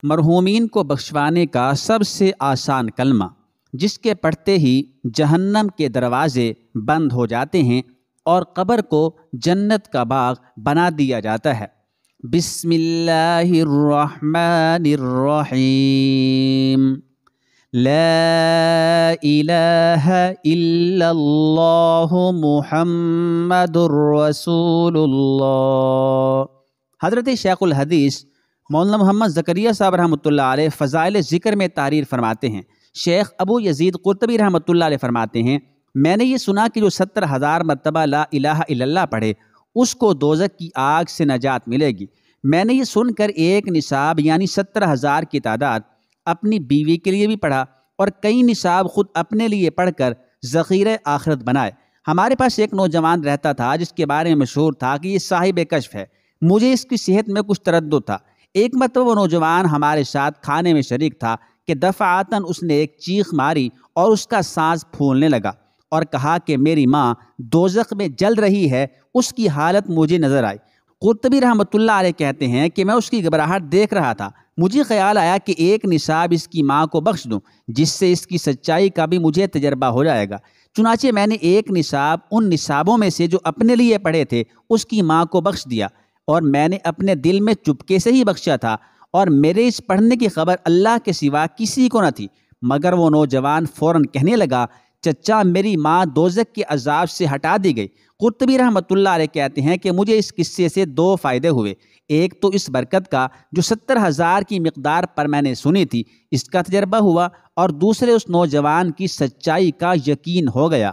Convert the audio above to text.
مرحومین کو بخشوانے کا سب سے آسان کلمہ، جس کے پڑھتے ہی جہنم کے دروازے بند ہو جاتے ہیں اور قبر کو جنت کا باغ بنا دیا جاتا ہے۔ بسم اللہ الرحمن الرحیم، لا الہ الا اللہ محمد الرسول اللہ۔ حضرت شیخ الحدیث مولانا محمد زکریا صاحب رحمۃ اللہ علیہ فضائل ذکر میں تعریر فرماتے ہیں۔ شیخ ابو یزید قرطبی رحمۃ اللہ علیہ فرماتے ہیں، میں نے یہ سنا کہ جو 70,000 مرتبہ لا الہ الا اللہ پڑھے اس کو دوزخ کی آگ سے نجات ملے گی۔ میں نے یہ سن کر ایک نصاب یعنی 70,000 کی تعداد اپنی بیوی کے لیے بھی پڑھا اور کئی نصاب خود اپنے لیے پڑھ کر ذخیرہ آخرت بنائے۔ ہمارے پاس ایک نوجوان رہتا تھا جس کے بارے میں مشہور تھا کہ یہ صاحب کشف ہے۔ مجھے اس کی صحت میں کچھ تردد تھا۔ ایک مرتبہ وہ نوجوان ہمارے ساتھ کھانے میں شریک تھا کہ دفعاتاً اس نے ایک چیخ ماری اور اس کا سانس پھولنے لگا اور کہا کہ میری ماں دوزخ میں جل رہی ہے، اس کی حالت مجھے نظر آئی۔ قرطبی رحمۃ اللہ علیہ کہتے ہیں کہ میں اس کی گھبراہٹ دیکھ رہا تھا، مجھے خیال آیا کہ ایک نصاب اس کی ماں کو بخش دوں جس سے اس کی سچائی کا بھی مجھے تجربہ ہو جائے گا۔ چنانچہ میں نے ایک نصاب ان نصابوں میں سے جو اپنے لیے پڑھے تھے اس کی ماں کو بخش دیا، اور میں نے اپنے دل میں چپکے سے ہی بخشا تھا، اور میرے اس پڑھنے کی خبر اللہ کے سوا کسی کو نہ تھی۔ مگر وہ نوجوان فوراً کہنے لگا، چچا میری ماں دوزخ کے عذاب سے ہٹا دی گئی۔ قرطبی رحمۃ اللہ علیہ کہتے ہیں کہ مجھے اس قصے سے 2 فائدے ہوئے۔ ایک تو اس برکت کا جو 70,000 کی مقدار پر میں نے سنی تھی اس کا تجربہ ہوا، اور دوسرے اس نوجوان کی سچائی کا یقین ہو گیا۔